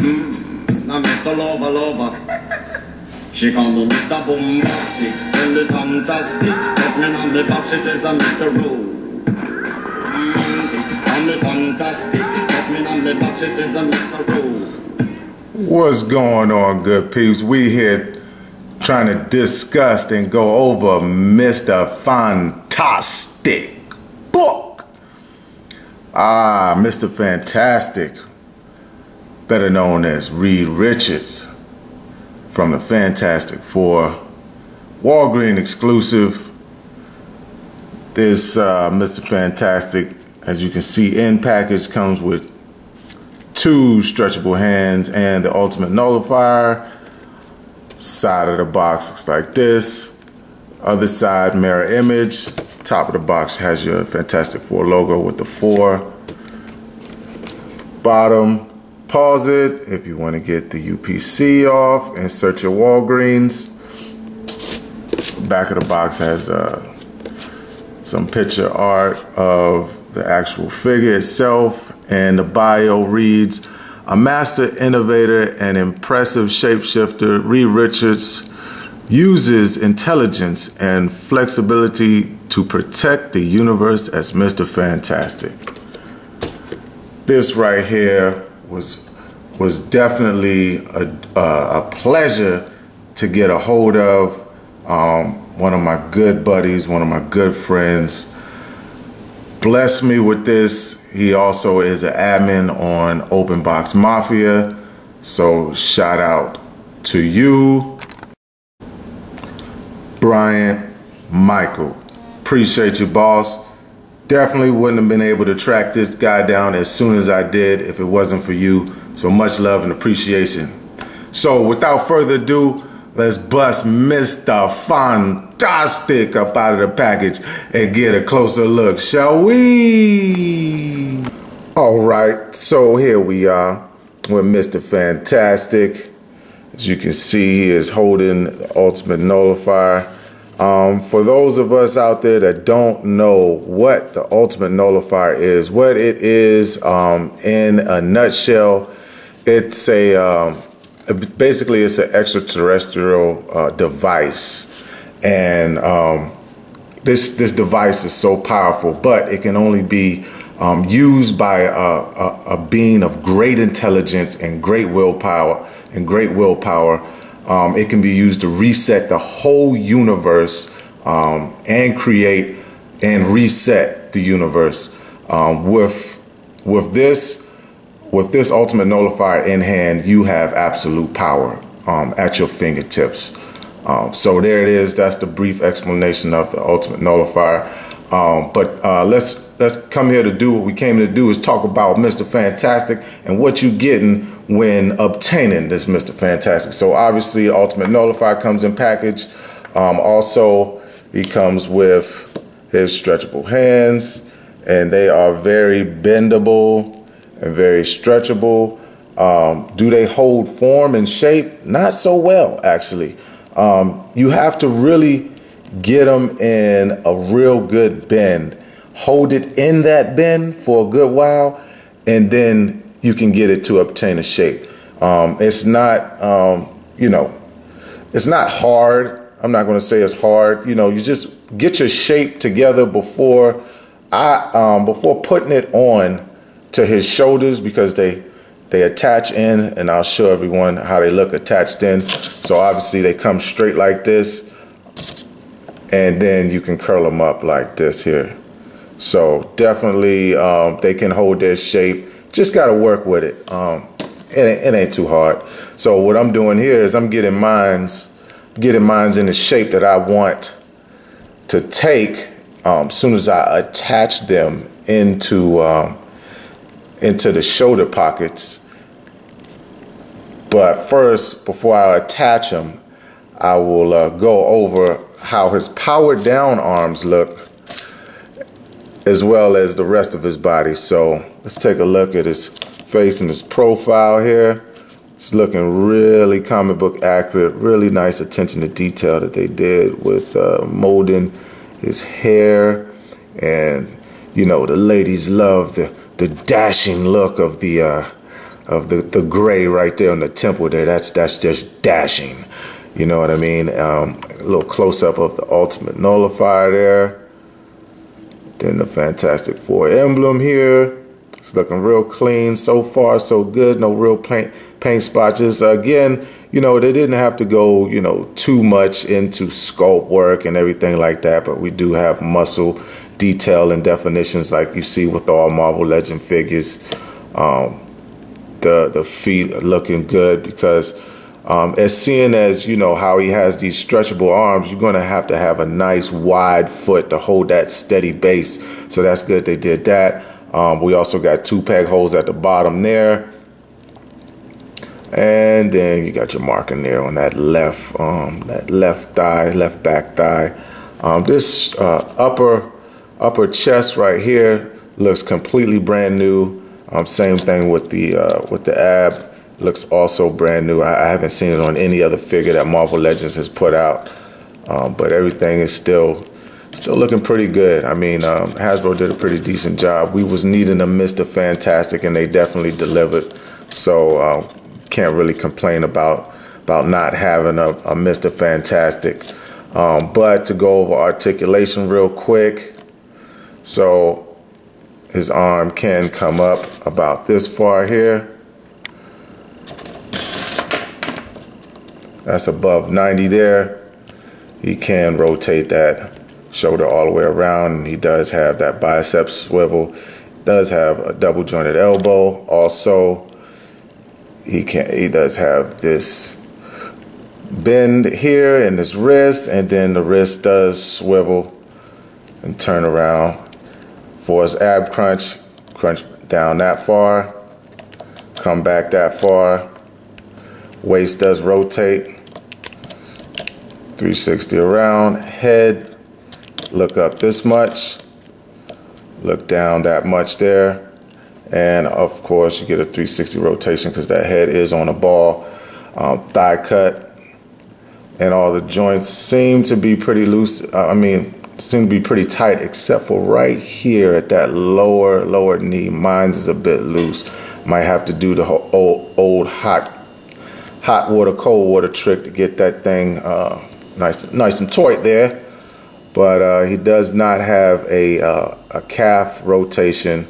I'm Mr. Lover Lover. She call me Mr. Bombastic, friendly fantastic. Touch me on the back, she says I'm Mr. Romantic. I'm the fantastic. Touch me on the back, she says I'm Mr. Romantic. What's going on, good peeps? We here trying to discuss and go over Mr. Fantastic book. Mr. Fantastic, better known as Reed Richards from the Fantastic Four, Walgreens exclusive. This Mr. Fantastic, as you can see, in package comes with 2 stretchable hands and the ultimate nullifier. Side of the box looks like this. Other side, mirror image. Top of the box has your Fantastic Four logo with the 4. Bottom, pause it if you want to get the UPC off. Insert your Walgreens. Back of the box has some picture art of the actual figure itself, and the bio reads, "A master innovator and impressive shapeshifter, Reed Richards uses intelligence and flexibility to protect the universe as Mr. Fantastic." This right here was definitely a pleasure to get a hold of. One of my good buddies, one of my good friends, blessed me with this. He also is an admin on Openboxmafia, so shout out to you, Bryant Michael. Appreciate you, boss. Definitely wouldn't have been able to track this guy down as soon as I did if it wasn't for you. So much love and appreciation. So without further ado, let's bust Mr. Fantastic up out of the package and get a closer look, shall we? All right, so here we are with Mr. Fantastic. As you can see, he is holding the ultimate nullifier. For those of us out there that don't know what the ultimate nullifier is, what it is in a nutshell, it's basically it's an extraterrestrial device, and this device is so powerful, but it can only be used by a being of great intelligence and great willpower. It can be used to reset the whole universe and create and reset the universe. With this ultimate nullifier in hand, you have absolute power at your fingertips. So there it is. That's the brief explanation of the ultimate nullifier. But let's come here to do what we came to do, is talk about Mr. Fantastic and what you're getting when obtaining this Mr. Fantastic. So obviously, ultimate nullifier comes in package. Also, he comes with his stretchable hands, and they are very bendable and very stretchable. Do they hold form and shape? Not so well, actually. You have to really get them in a real good bend. Hold it in that bend for a good while, and then you can get it to obtain a shape. It's not, it's not hard. I'm not going to say it's hard. You just get your shape together before putting it on to his shoulders, because they attach in, and I'll show everyone how they look attached in. So obviously they come straight like this, and then you can curl them up like this here. So definitely they can hold their shape. Just got to work with it. It ain't too hard. So what I'm doing here is I'm getting mines in the shape that I want to take as soon as I attach them into the shoulder pockets. But first, before I attach them, I will go over how his powered down arms look, as well as the rest of his body. So let's take a look at his face and his profile here. It's looking really comic book accurate. Really nice attention to detail that they did with molding his hair. And the ladies love the dashing look of the the gray right there on the temple there. That's just dashing. You know what I mean? A little close up of the ultimate nullifier there. Then the Fantastic Four emblem here. It's looking real clean. So far, so good. No real paint spotches. Again, you know, they didn't have to go, you know, too much into sculpt work and everything like that, but we do have muscle detail and definitions like you see with all Marvel Legend figures. The feet are looking good because as seeing as, you know, how he has these stretchable arms, you're going to have a nice wide foot to hold that steady base. So that's good they did that. We also got 2 peg holes at the bottom there. And then you got your marking there on that left thigh, left back thigh. This upper chest right here looks completely brand new. Same thing with the ab, looks also brand new. I haven't seen it on any other figure that Marvel Legends has put out, but everything is still looking pretty good. I mean, Hasbro did a pretty decent job. We was needing a Mr. Fantastic, and they definitely delivered. So can't really complain about not having a Mr. Fantastic. But to go over articulation real quick, so his arm can come up about this far here. That's above 90 there. He can rotate that shoulder all the way around. He does have that bicep swivel. Does have a double jointed elbow. Also, he does have this bend here in his wrist, and then the wrist does swivel and turn around. For his ab crunch down that far, come back that far. Waist does rotate, 360 around. Head, look up this much, look down that much there. And of course you get a 360 rotation because that head is on a ball. Thigh cut, and all the joints seem to be pretty loose. Seem to be pretty tight, except for right here at that lower knee. Mine's is a bit loose. Might have to do the whole old hot water, cold water trick to get that thing nice and taut there. But he does not have a calf rotation,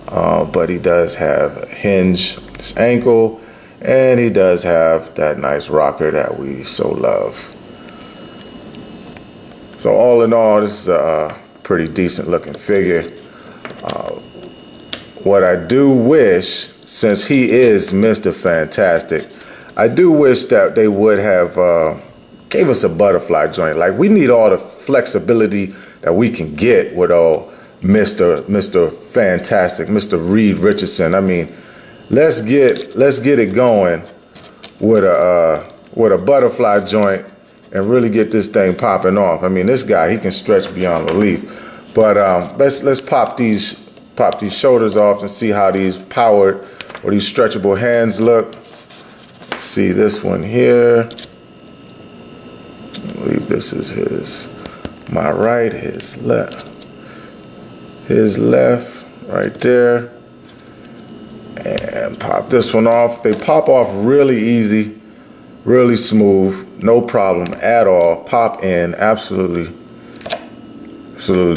but he does have a hinge on his ankle, and he does have that nice rocker that we so love. So all in all, this is a pretty decent looking figure. What I do wish, since he is Mr. Fantastic, I do wish that they would have gave us a butterfly joint. Like, we need all the flexibility that we can get with Mr. Fantastic, Mr. Reed Richardson. I mean, let's get it going with a butterfly joint and really get this thing popping off. I mean, this guy, he can stretch beyond belief. But let's pop these shoulders off and see how these powered or these stretchable hands look. See this one here. I believe this is my right, his left right there. And pop this one off. They pop off really easy, really smooth, no problem at all. Pop in, absolutely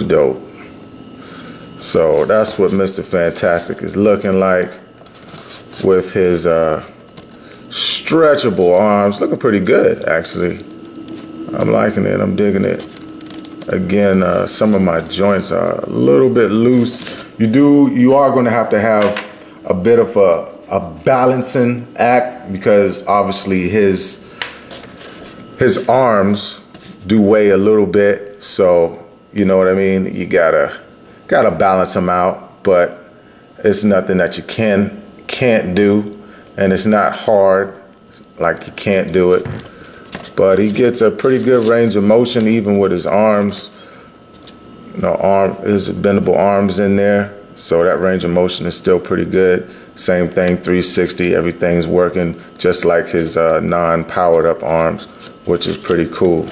dope. So that's what Mr. Fantastic is looking like with his stretchable arms. Looking pretty good, actually. I'm liking it, I'm digging it. Again, some of my joints are a little bit loose. You are going to have a bit of a balancing act, because obviously his arms do weigh a little bit, so you know what I mean. You gotta balance them out, but it's nothing that you can't do, and it's not hard like you can't do it. But he gets a pretty good range of motion even with his arms. You know, his bendable arms in there, so that range of motion is still pretty good. Same thing, 360, everything's working just like his non-powered up arms, which is pretty cool.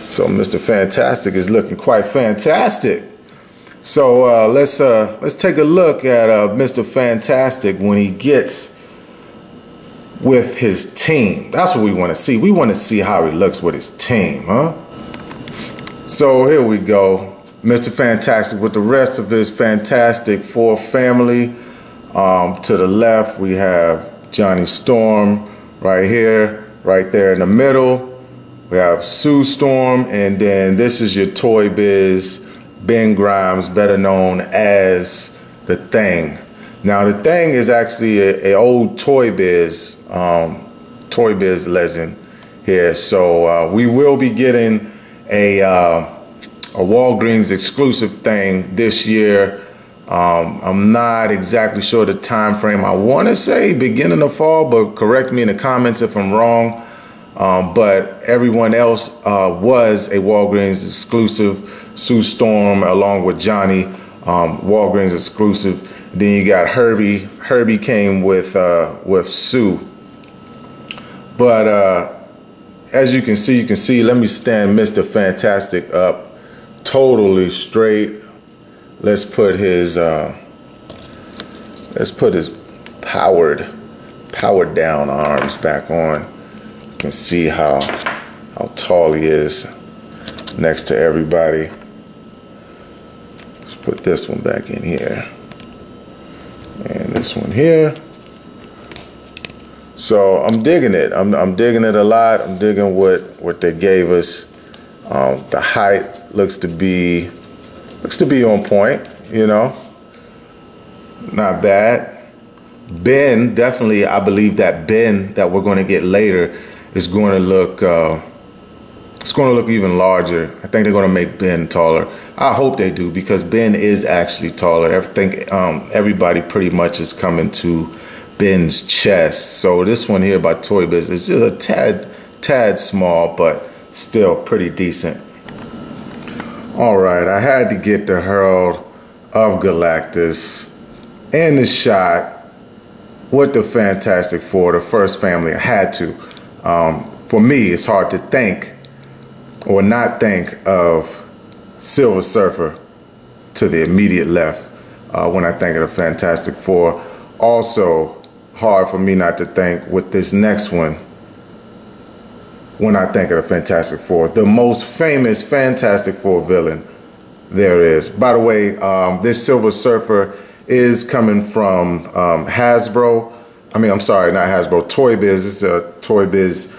So Mr. Fantastic is looking quite fantastic. So let's take a look at Mr. Fantastic when he gets with his team. That's what we want to see. We want to see how he looks with his team, huh? So here we go. Mr. Fantastic with the rest of his Fantastic Four family. To the left, we have Johnny Storm right here, right there in the middle. We have Sue Storm, and then this is your Toy Biz, Ben Grimes, better known as The Thing. Now, The Thing is actually a old Toy Biz legend here. So we will be getting a Walgreens exclusive Thing this year. I'm not exactly sure the time frame. I want to say beginning of fall, but correct me in the comments if I'm wrong. But everyone else was a Walgreens exclusive. Sue Storm along with Johnny, Walgreens exclusive. Then you got Herbie. Herbie came with Sue. But as you can see, let me stand Mr. Fantastic up totally straight. Let's put his powered down arms back on. You can see how tall he is next to everybody. Let's put this one back in here. And this one here. So I'm digging it. I'm digging it a lot. I'm digging what they gave us. The height looks to be on point, you know. Not bad. Ben, definitely, I believe that Ben that we're going to get later is going to look it's going to look even larger. I think they're going to make Ben taller. I hope they do, because Ben is actually taller. I think everybody pretty much is coming to Ben's chest. So this one here by Toy Biz is just a tad small, but still pretty decent. All right, I had to get the Herald of Galactus in the shot with the Fantastic Four, the first family. I had to. For me, it's hard to think or not think of Silver Surfer to the immediate left when I think of the Fantastic Four. Also, hard for me not to think with this next one when I think of the Fantastic Four, the most famous Fantastic Four villain there is. By the way, this Silver Surfer is coming from Hasbro. I mean, I'm sorry, not Hasbro, Toy Biz. It's a Toy Biz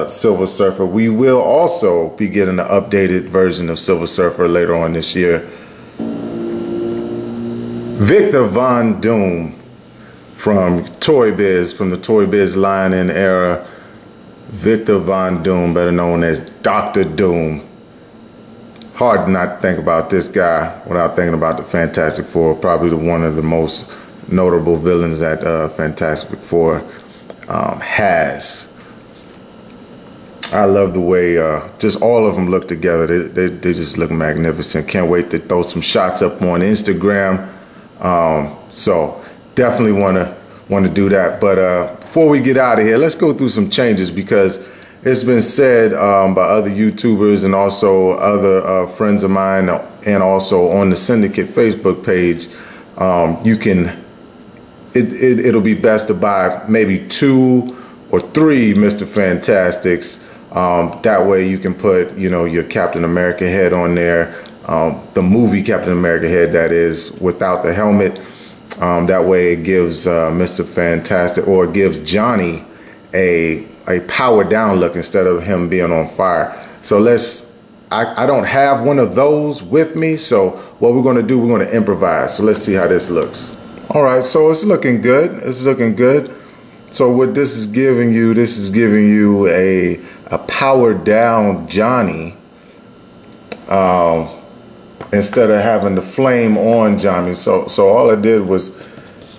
Silver Surfer. We will also be getting an updated version of Silver Surfer later on this year. Victor Von Doom from Toy Biz, from the Toy Biz line-in era. Victor Von Doom, better known as Dr. Doom. Hard not to think about this guy without thinking about the Fantastic Four. Probably one of the most notable villains that Fantastic Four has. I love the way just all of them look together. They just look magnificent. Can't wait to throw some shots up on Instagram. So definitely want to do that. But before we get out of here, let's go through some changes, because it's been said by other YouTubers and also other friends of mine, and also on the Syndicate Facebook page, it'll be best to buy maybe 2 or 3 Mr. Fantastics. That way you can put, you know, your Captain America head on there, the movie Captain America head, that is, without the helmet. That way it gives Mr. Fantastic, or it gives Johnny a powered down look instead of him being on fire. So I don't have one of those with me, so what we're going to do, we're going to improvise. So let's see how this looks. All right, so it's looking good. It's looking good. So what this is giving you, a powered down Johnny, instead of having the flame on Johnny. So all I did was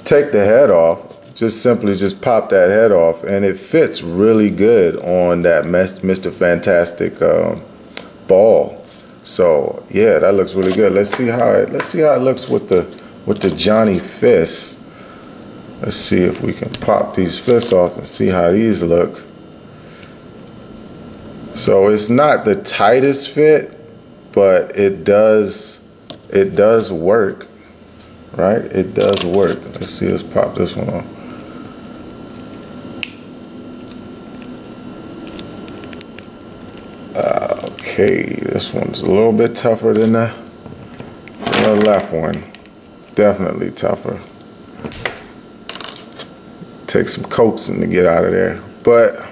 take the head off, simply pop that head off, and it fits really good on that Mr. Fantastic ball. So yeah, that looks really good. Let's see how it looks with the Johnny fist. Let's see if we can pop these fists off and see how these look. So it's not the tightest fit, but it does work, right? It does work. Let's see, let's pop this one on. Okay, this one's a little bit tougher than the left one. Definitely tougher. Take some coaxing to get out of there. But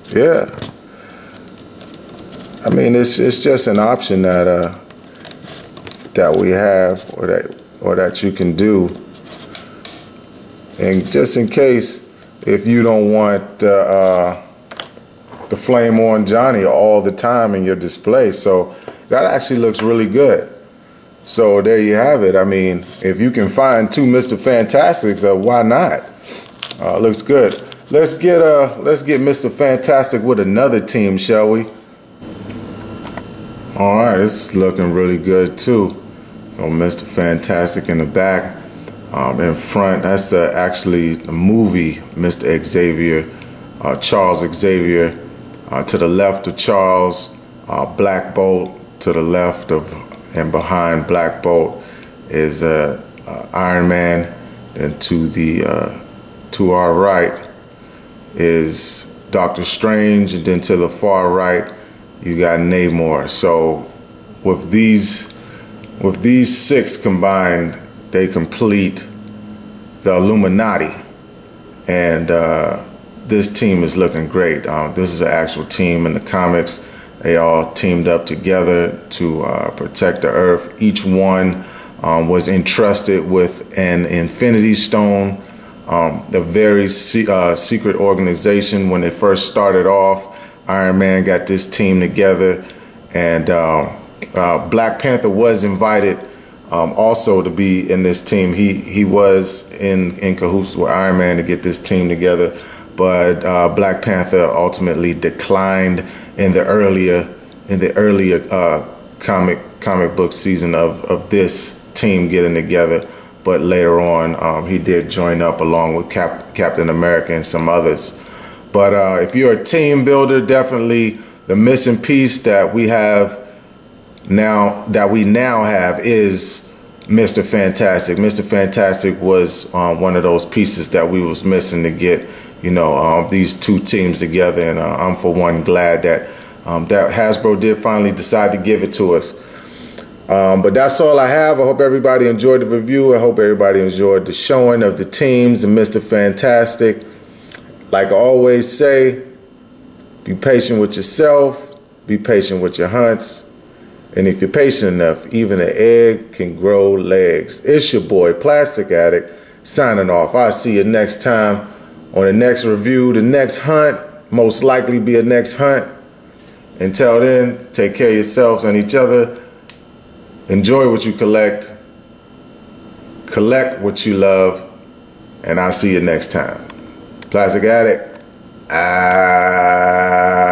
yeah, I mean, it's just an option that that we have, or that you can do. And just in case, if you don't want the flame on Johnny all the time in your display. So that actually looks really good. So there you have it. I mean, if you can find two Mr. Fantastics, why not? Looks good. Let's get Mr. Fantastic with another team, shall we? All right, it's looking really good too. So Mr. Fantastic in the back, in front. That's actually the movie Mr. Xavier, Charles Xavier. To the left of Charles, Black Bolt. To the left of and behind Black Bolt is Iron Man. And to our right is Doctor Strange, and then to the far right you got Namor. So with these six combined, they complete the Illuminati, and this team is looking great. This is an actual team in the comics. They all teamed up together to protect the Earth. Each one was entrusted with an Infinity Stone. A very secret organization. When they first started off, Iron Man got this team together, and Black Panther was invited also to be in this team. He was in cahoots with Iron Man to get this team together, but Black Panther ultimately declined in the earlier comic book season of this team getting together. But later on, he did join up along with Captain America and some others. But if you're a team builder, definitely the missing piece that we now have is Mr. Fantastic. Mr. Fantastic was one of those pieces that we was missing to get, these two teams together. And I'm for one glad that Hasbro did finally decide to give it to us. But that's all I have. I hope everybody enjoyed the review. I hope everybody enjoyed the showing of the teams and Mr. Fantastic. Like I always say, be patient with yourself, be patient with your hunts. And if you're patient enough, even an egg can grow legs. It's your boy, Plastic Addict, signing off. I'll see you next time on the next review, the next hunt, most likely be a next hunt. Until then, take care of yourselves and each other. Enjoy what you collect what you love, and I'll see you next time. Plastic Addict, out.